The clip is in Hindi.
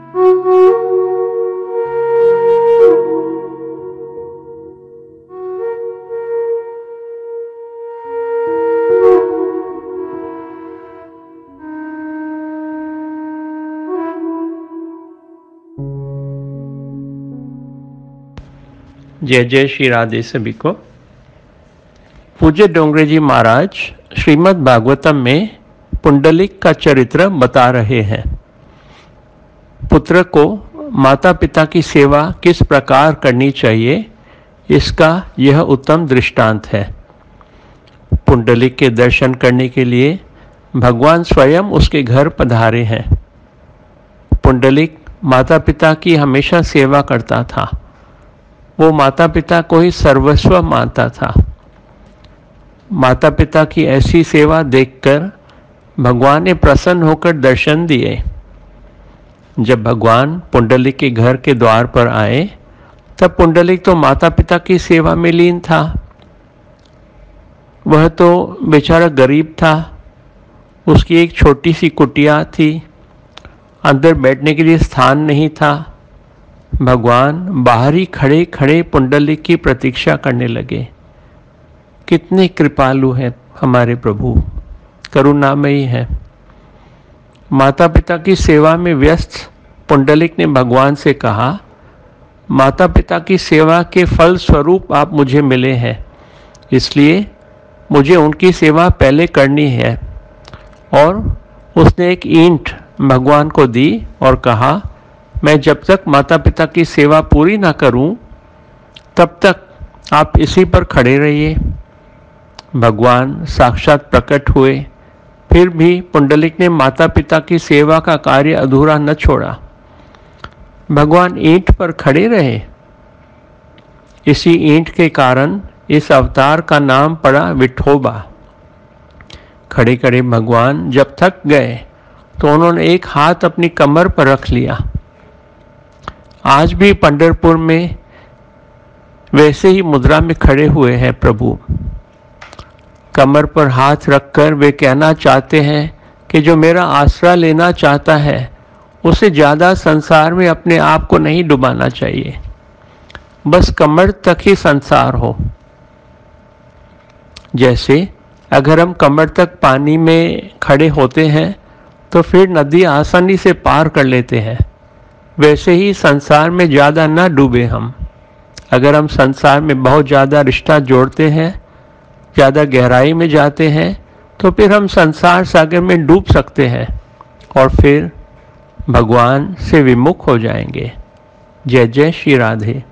जय जय श्री राधे सभी को। पूज्य डोंगरे जी महाराज श्रीमद् भागवतम में पुंडलिक का चरित्र बता रहे हैं। पुत्र को माता पिता की सेवा किस प्रकार करनी चाहिए, इसका यह उत्तम दृष्टांत है। पुंडलिक के दर्शन करने के लिए भगवान स्वयं उसके घर पधारे हैं। पुंडलिक माता पिता की हमेशा सेवा करता था। वो माता पिता को ही सर्वस्व मानता था। माता पिता की ऐसी सेवा देखकर भगवान ने प्रसन्न होकर दर्शन दिए। जब भगवान पुंडलिक के घर के द्वार पर आए तब पुंडलिक तो माता पिता की सेवा में लीन था। वह तो बेचारा गरीब था। उसकी एक छोटी सी कुटिया थी, अंदर बैठने के लिए स्थान नहीं था। भगवान बाहर ही खड़े खड़े पुंडलिक की प्रतीक्षा करने लगे। कितने कृपालु हैं हमारे प्रभु, करुणामयी है। माता पिता की सेवा में व्यस्त पुंडलिक ने भगवान से कहा, माता पिता की सेवा के फल स्वरूप आप मुझे मिले हैं, इसलिए मुझे उनकी सेवा पहले करनी है। और उसने एक ईंट भगवान को दी और कहा, मैं जब तक माता पिता की सेवा पूरी ना करूं तब तक आप इसी पर खड़े रहिए। भगवान साक्षात प्रकट हुए, फिर भी पुंडलिक ने माता पिता की सेवा का कार्य अधूरा न छोड़ा। भगवान ईंट पर खड़े रहे। इसी ईंट के कारण इस अवतार का नाम पड़ा विठोबा। खड़े खड़े भगवान जब थक गए तो उन्होंने एक हाथ अपनी कमर पर रख लिया। आज भी पंढरपुर में वैसे ही मुद्रा में खड़े हुए हैं प्रभु। कमर पर हाथ रखकर वे कहना चाहते हैं कि जो मेरा आसरा लेना चाहता है उसे ज़्यादा संसार में अपने आप को नहीं डुबाना चाहिए, बस कमर तक ही संसार हो। जैसे अगर हम कमर तक पानी में खड़े होते हैं तो फिर नदी आसानी से पार कर लेते हैं, वैसे ही संसार में ज़्यादा ना डूबे हम। अगर हम संसार में बहुत ज़्यादा रिश्ता जोड़ते हैं, ज़्यादा गहराई में जाते हैं, तो फिर हम संसार सागर में डूब सकते हैं और फिर भगवान से विमुख हो जाएंगे। जय जय श्री राधे।